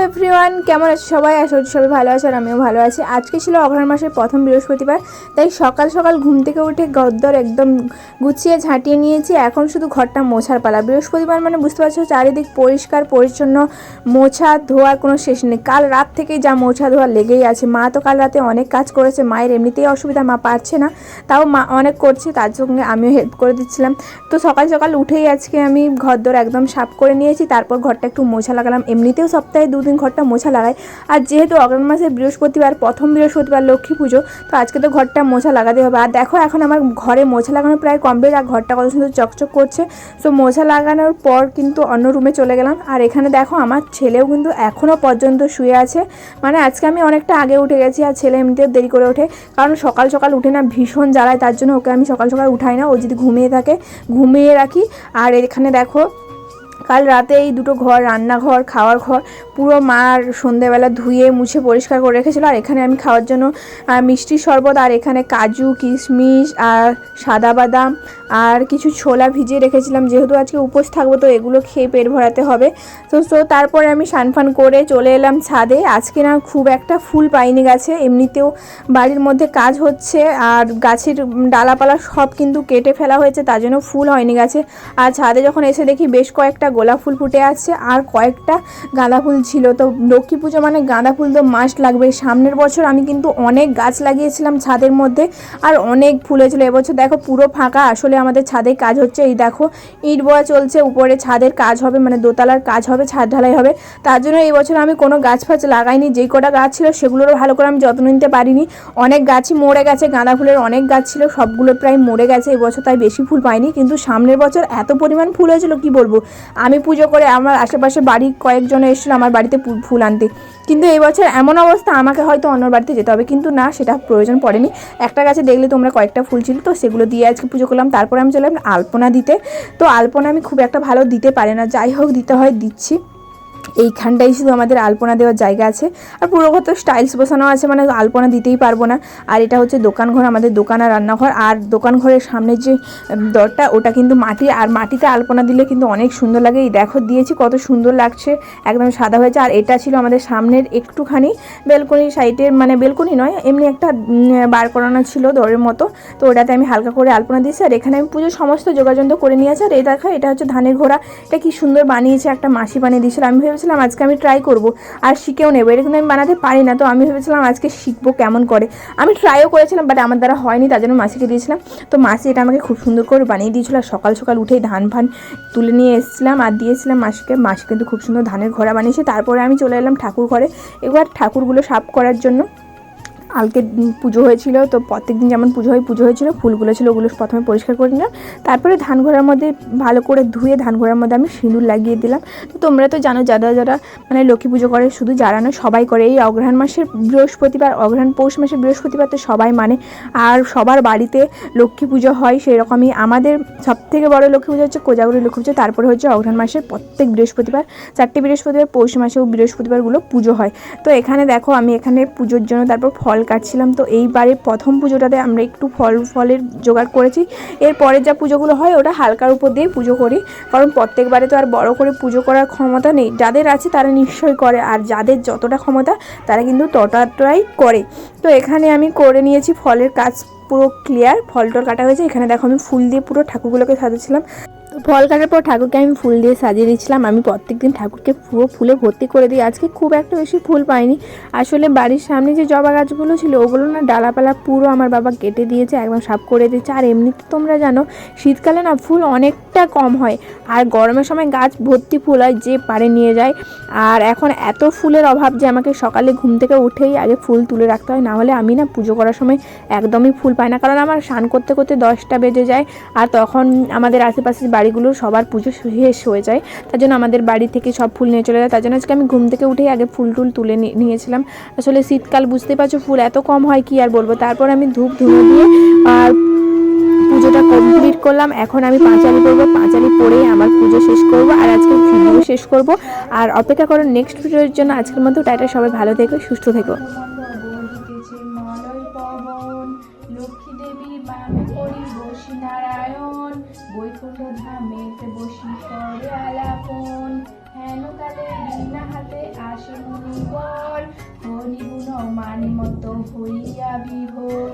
Everyone, কেমন আছো সবাই? আশা করছি সবাই ভালো আছে আর আমিও ভালো আছি। আজকে ছিল অঘ্রাণ মাসের প্রথম বৃহস্পতিবার, তাই সকাল সকাল ঘুম থেকে উঠে ঘরদর একদম গুছিয়ে ঝাঁটিয়ে নিয়েছি। এখন শুধু ঘরটা মোছার পালা। বৃহস্পতিবার মানে বুঝতে পারছো, চারিদিক পরিষ্কার পরিচ্ছন্ন, মোছা ধোয়ার কোনো শেষ নেই। কাল রাত থেকেই যা মোছা ধোয়া লেগেই আছে। মা তো কাল রাতে অনেক কাজ করেছে, মায়ের এমনিতেই অসুবিধা, মা পারছে না, তাও মা অনেক করছে, তার সঙ্গে আমিও হেল্প করে দিচ্ছিলাম। তো সকাল সকাল উঠেই আজকে আমি ঘরদর একদম সাফ করে নিয়েছি, তারপর ঘরটা একটু মোছা লাগালাম। এমনিতেও সপ্তাহে 2 দিন ঘরটা মোছা লাগাই, আর যেহেতু অঘ্রাণ মাসের বৃহস্পতিবার, প্রথম বৃহস্পতিবার, লক্ষ্মী পুজো, তো আজকে তো ঘরটা মোছা লাগাতে হবে। আর দেখো এখন আমার ঘরে মোছা লাগানো প্রায় কমপ্লিট, আর ঘরটা কত সুন্দর চকচক করছে। সো মোছা লাগানোর পর কিন্তু অন্য রুমে চলে গেলাম। আর এখানে দেখো আমার ছেলেও কিন্তু এখনও পর্যন্ত শুয়ে আছে। মানে আজকে আমি অনেকটা আগে উঠে গেছি, আর ছেলে এমনিতেও দেরি করে ওঠে, কারণ সকাল সকাল উঠে না ভীষণ জ্বালায়, তার জন্য ওকে আমি সকাল সকাল উঠাই না। ও যদি ঘুমিয়ে থাকে ঘুমিয়ে রাখি। আর এখানে দেখো কাল রাতে এই দুটো ঘর, রান্নাঘর, খাওয়ার ঘর, পুরো মার সন্ধেবেলা ধুয়ে মুছে পরিষ্কার করে রেখেছিলো। আর এখানে আমি খাওয়ার জন্য মিষ্টির শরবত, আর এখানে কাজু কিশমিশ আর সাদা বাদাম আর কিছু ছোলা ভিজিয়ে রেখেছিলাম, যেহেতু আজকে উপোস থাকবো তো এগুলো খেয়ে পেট ভরাতে হবে। তো তারপরে আমি স্নান করে চলে এলাম ছাদে। আজকে না খুব একটা ফুল পাইনি গাছে, এমনিতেও বাড়ির মধ্যে কাজ হচ্ছে আর গাছের ডালাপালা সব কিন্তু কেটে ফেলা হয়েছে, তার জন্য ফুল হয়নি গাছে। আর ছাদে যখন এসে দেখি বেশ কয়েকটা গোলাপ ফুল ফুটে আছে আর কয়েকটা গাঁদা ফুল ছিল। তো লক্ষ্মী পুজো মানে গাঁদা ফুল তো মাস্ট লাগবে। সামনের বছর আমি কিন্তু অনেক গাছ লাগিয়েছিলাম ছাদের মধ্যে আর অনেক ফুল হয়েছিল। এবছর দেখো পুরো ফাঁকা, আসলে আমাদের ছাদে কাজ হচ্ছে। এই দেখো ইট বোয়া চলছে, উপরে ছাদের কাজ হবে, মানে দোতলার কাজ হবে, ছাদ ঢালাই হবে, তার জন্য এই বছর আমি কোনো গাছ ফাছ লাগাইনি। যেই কটা গাছ ছিল সেগুলোরও ভালো করে আমি যত্ন নিতে পারিনি, অনেক গাছই মরে গেছে। গাঁদা ফুলের অনেক গাছ ছিল, সবগুলো প্রায় মরে গেছে এবছর, তাই বেশি ফুল পাইনি। কিন্তু সামনের বছর এত পরিমাণ ফুল হয়েছিল কি বলবো। আমি পুজো করে আমার আশেপাশে বাড়ির কয়েকজন এসেছিলো আমার বাড়িতে ফুল আনতে, কিন্তু এই বছর এমন অবস্থা আমাকে হয়তো অন্য বাড়িতে যেতে হবে, কিন্তু না, সেটা প্রয়োজন পড়েনি। একটা গাছে দেখলে তোমরা কয়েকটা ফুল ছিল, তো সেগুলো দিয়ে আজকে পুজো করলাম। তারপরে আমি চললাম আলপনা দিতে। তো আলপনা আমি খুব একটা ভালো দিতে পারি না, যাই হোক দিতে হয় দিচ্ছি। এইখানটাই শুধু আমাদের আলপনা দেওয়ার জায়গা আছে, আর পুরো ঘর তো স্টাইলস বসানো আছে, মানে আলপনা দিতেই পারবো না। আর এটা হচ্ছে দোকান ঘর, আমাদের দোকান আর রান্নাঘর। আর দোকান ঘরের সামনে যে দরটা ওটা কিন্তু মাটির, আর মাটিতে আলপনা দিলে কিন্তু অনেক সুন্দর লাগে। এই দেখো দিয়েছি, কত সুন্দর লাগছে, একদম সাদা হয়েছে। আর এটা ছিল আমাদের সামনের একটুখানি বেলকনি সাইডের, মানে বেলকনি নয়, এমনি একটা বার করানো ছিল দরের মতো, তো ওটাতে আমি হালকা করে আলপনা দিয়েছি। আর এখানে আমি পুজোর সমস্ত যোগাযন্ত্র করে নিয়েছি। আর এই দেখো এটা হচ্ছে ধানের ঘোড়া, এটা কি সুন্দর বানিয়েছে, একটা মাসি বানিয়ে দিয়েছিল। আমি ভেবেছিলাম আজকে আমি ট্রাই করব আর শিখেও নেবো, এটা কিন্তু আমি বানাতে পারি না, তো আমি ভেবেছিলাম আজকে শিখবো কেমন করে। আমি ট্রাইও করেছিলাম, বাট আমার দ্বারা হয়নি, তার জন্য মাসিকে দিয়েছিলাম। তো মাসি এটা আমাকে খুব সুন্দর করে বানিয়ে দিয়েছিল। আর সকাল সকাল উঠেই ধান ফান তুলে নিয়ে এসেছিলাম আর দিয়েছিলাম মাসিকে। মাসি কিন্তু খুব সুন্দর ধানের ঘোড়া বানিয়েছে। তারপরে আমি চলে এলাম ঠাকুর ঘরে, এবার ঠাকুরগুলো সাফ করার জন্য। কালকে পুজো হয়েছিল, তো প্রত্যেকদিন যেমন পুজো হয়েছিল, ফুলগুলো ছিল ওগুলো প্রথমে পরিষ্কার করে নিলাম। তারপরে ধান ঘোড়ার মধ্যে ভালো করে ধুয়ে ধান ঘোড়ার মধ্যে আমি সিঁদুর লাগিয়ে দিলাম। তো তোমরা তো জানো, যারা মানে লক্ষ্মী পুজো করে, শুধু যারা নয় সবাই করে। এই অঘ্রাণ মাসের বৃহস্পতিবার, অঘ্রাণ পৌষ মাসের বৃহস্পতিবার তো সবাই মানে, আর সবার বাড়িতে লক্ষ্মী পুজো হয়। সেই রকমই আমাদের সবথেকে বড় লক্ষ্মী পুজো হচ্ছে কোজাগরী লক্ষ্মী পুজো, তারপরে হচ্ছে অঘ্রাণ মাসের প্রত্যেক বৃহস্পতিবার, 4টে বৃহস্পতিবার, পৌষ মাসেও বৃহস্পতিবারগুলো পুজো হয়। তো এখানে দেখো আমি এখানে পুজোর জন্য তারপর ফল কাটছিলাম। তো এইবারে প্রথম পুজোটাতে আমরা একটু ফলের জোগাড় করেছি। এরপরে যা পুজোগুলো হয় ওটা হালকার উপর দিয়ে পুজো করি, কারণ প্রত্যেকবারে তো আর বড় করে পুজো করার ক্ষমতা নেই। যাদের আছে তারা নিশ্চয়ই করে, আর যাদের যতটা ক্ষমতা তারা কিন্তু ততটাই করে। তো এখানে আমি করে নিয়েছি, ফলের কাজ পুরো ক্লিয়ার, ফল টল কাটা হয়েছে। এখানে দেখো আমি ফুল দিয়ে পুরো ঠাকুরগুলোকে সাজাচ্ছিলাম। ফল কাটার পর ঠাকুরকে আমি ফুল দিয়ে সাজিয়ে দিচ্ছিলাম। আমি প্রত্যেকদিন ঠাকুরকে পুরো ফুলে ভর্তি করে দিই। আজকে খুব একটা বেশি ফুল পাইনি, আসলে বাড়ির সামনে যে জবা গাছগুলো ছিল ওগুলো না ডালাপালা পুরো আমার বাবা কেটে দিয়েছে, একদম সাফ করে দিয়েছে। আর এমনিতে তোমরা জানো শীতকালে না ফুল অনেকটা কম হয়, আর গরমের সময় গাছ ভর্তি ফুল হয়, যে পারে নিয়ে যায়। আর এখন এত ফুলের অভাব যে আমাকে সকালে ঘুম থেকে উঠেই আগে ফুল তুলে রাখতে হয়, না হলে আমি না পুজো করার সময় একদমই ফুল পাই না, কারণ আমার স্নান করতে করতে 10টা বেজে যায়। আর তখন আমাদের আশেপাশের বাড়িগুলোর সবার পুজো শেষ হয়ে যায়, তার জন্য আমাদের বাড়ি থেকে সব ফুল নিয়ে চলে যায়। তার জন্য আজকে আমি ঘুম থেকে উঠেই আগে ফুল টুল তুলে নিয়েছিলাম। আসলে শীতকাল বুঝতে পারছো, ফুল এত কম হয় কি আর বলবো। তারপর আমি ধূপ ধুনো দিয়ে আর পুজোটা কমপ্লিট করলাম। এখন আমি পাঁচালি করবো, পাঁচালি পরেই আমার পুজো শেষ করব, আর আজকে ভিডিও শেষ করব। আর অপেক্ষা করো নেক্সট ভিডিওর জন্য। আজকের মতো টাটা, সবাই ভালো থেকো, সুস্থ থেকো। লক্ষ্মী দেবী বামে করি বসি নারায়ণ, বৈকুণ্ঠ ধামেতে বসি করে আলাপন, হেন কালে বিনা হাতে আসে সমান মতো হইয়া বিভোর।